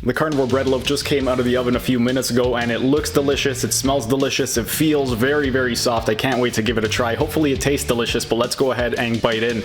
The carnivore bread loaf just came out of the oven a few minutes ago and it looks delicious, it smells delicious, it feels very, very soft. I can't wait to give it a try. Hopefully it tastes delicious, but let's go ahead and bite in.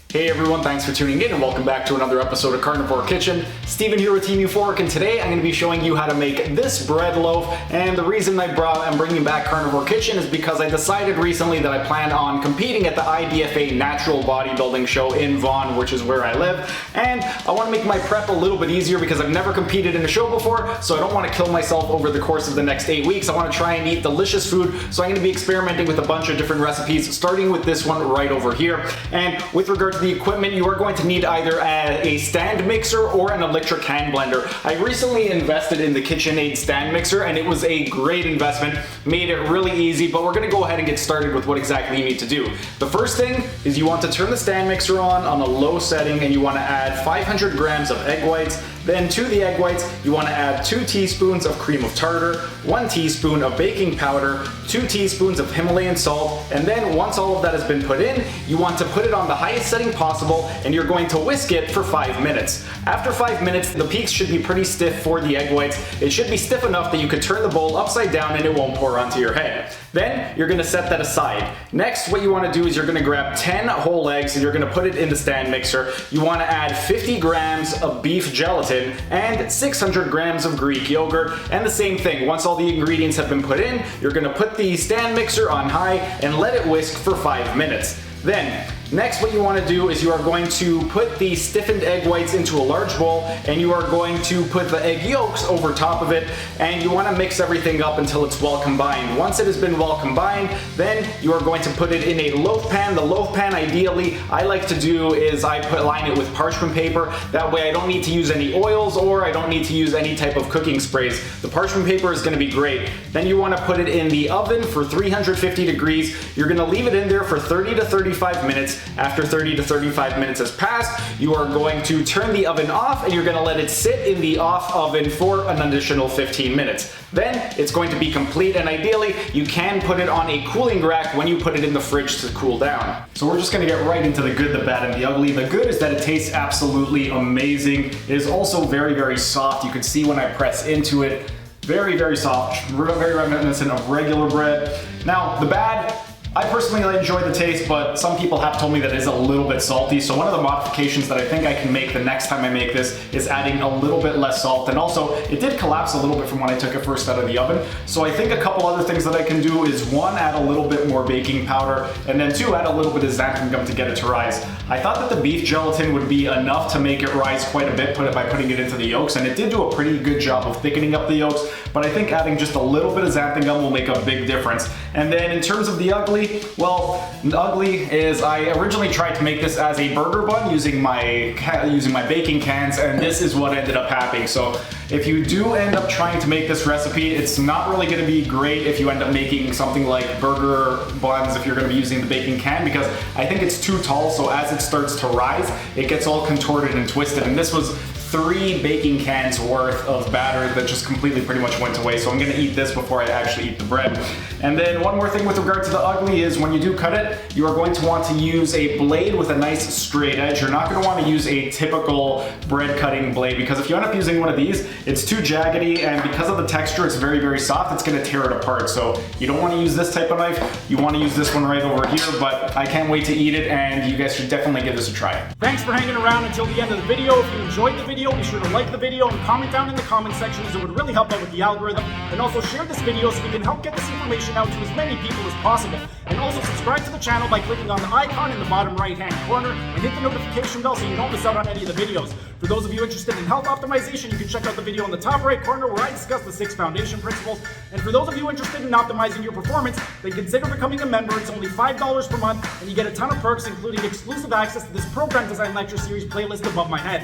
Hey everyone, thanks for tuning in and welcome back to another episode of Carnivore Kitchen. Steven here with Team Euphoric, and today I'm going to be showing you how to make this bread loaf. And the reason I'm bringing back Carnivore Kitchen is because I decided recently that I plan on competing at the IDFA Natural Bodybuilding Show in Vaughan, which is where I live. And I want to make my prep a little bit easier because I've never competed in a show before, so I don't want to kill myself over the course of the next 8 weeks. I want to try and eat delicious food, so I'm going to be experimenting with a bunch of different recipes, starting with this one right over here. And with regard to the equipment, you are going to need either a stand mixer or an electric hand blender. I recently invested in the KitchenAid stand mixer and it was a great investment, made it really easy, but we're going to go ahead and get started with what exactly you need to do. The first thing is you want to turn the stand mixer on a low setting, and you want to add 500 grams of egg whites. Then to the egg whites, you want to add 2 teaspoons of cream of tartar, 1 teaspoon of baking powder, 2 teaspoons of Himalayan salt, and then once all of that has been put in, you want to put it on the highest setting possible, and you're going to whisk it for 5 minutes. After 5 minutes, the peaks should be pretty stiff for the egg whites. It should be stiff enough that you could turn the bowl upside down and it won't pour onto your head. Then you're going to set that aside. Next, what you want to do is you're going to grab 10 whole eggs and you're going to put it in the stand mixer. You want to add 50 grams of beef gelatin and 600 grams of Greek yogurt. And the same thing, once all the ingredients have been put in, you're going to put the stand mixer on high and let it whisk for 5 minutes. Then, next what you want to do is you are going to put the stiffened egg whites into a large bowl, and you are going to put the egg yolks over top of it, and you want to mix everything up until it's well combined. Once it has been well combined, then you are going to put it in a loaf pan. The loaf pan, ideally, I like to do is line it with parchment paper. That way I don't need to use any oils or I don't need to use any type of cooking sprays. The parchment paper is going to be great. Then you want to put it in the oven for 350 degrees. You're going to leave it in there for 30 to 35 minutes. After 30 to 35 minutes has passed, you are going to turn the oven off and you're going to let it sit in the off oven for an additional 15 minutes. Then it's going to be complete, and ideally you can put it on a cooling rack when you put it in the fridge to cool down. So we're just going to get right into the good, the bad, and the ugly. The good is that it tastes absolutely amazing. It is also very, very soft. You can see when I press into it, very, very soft, very reminiscent of regular bread. Now, the bad, I personally enjoy the taste, but some people have told me that it is a little bit salty. So one of the modifications that I think I can make the next time I make this is adding a little bit less salt. And also, it did collapse a little bit from when I took it first out of the oven. So I think a couple other things that I can do is 1, add a little bit more baking powder, and then 2, add a little bit of xanthan gum to get it to rise. I thought that the beef gelatin would be enough to make it rise quite a bit by putting it into the yolks, and it did do a pretty good job of thickening up the yolks, but I think adding just a little bit of xanthan gum will make a big difference. And then in terms of the ugly, well, the ugly is I originally tried to make this as a burger bun using my baking cans, and this is what ended up happening. So if you do end up trying to make this recipe, it's not really going to be great if you end up making something like burger buns if you're going to be using the baking can, because I think it's too tall, so as it starts to rise, it gets all contorted and twisted, and this was 3 baking cans worth of batter that just completely pretty much went away. So I'm gonna eat this before I actually eat the bread. And then one more thing with regard to the ugly is when you do cut it, you are going to want to use a blade with a nice straight edge. You're not gonna want to use a typical bread cutting blade, because if you end up using one of these, it's too jaggedy, and because of the texture, it's very, very soft, it's gonna tear it apart. So you don't want to use this type of knife, you want to use this one right over here, but I can't wait to eat it, and you guys should definitely give this a try. Thanks for hanging around until the end of the video. If you enjoyed the video, be sure to like the video and comment down in the comment section, as it would really help out with the algorithm. And also share this video so we can help get this information out to as many people as possible. And also subscribe to the channel by clicking on the icon in the bottom right hand corner and hit the notification bell so you don't miss out on any of the videos. For those of you interested in health optimization, you can check out the video in the top right corner where I discuss the 6 foundation principles. And for those of you interested in optimizing your performance, then consider becoming a member. It's only $5 per month and you get a ton of perks, including exclusive access to this program design lecture series playlist above my head.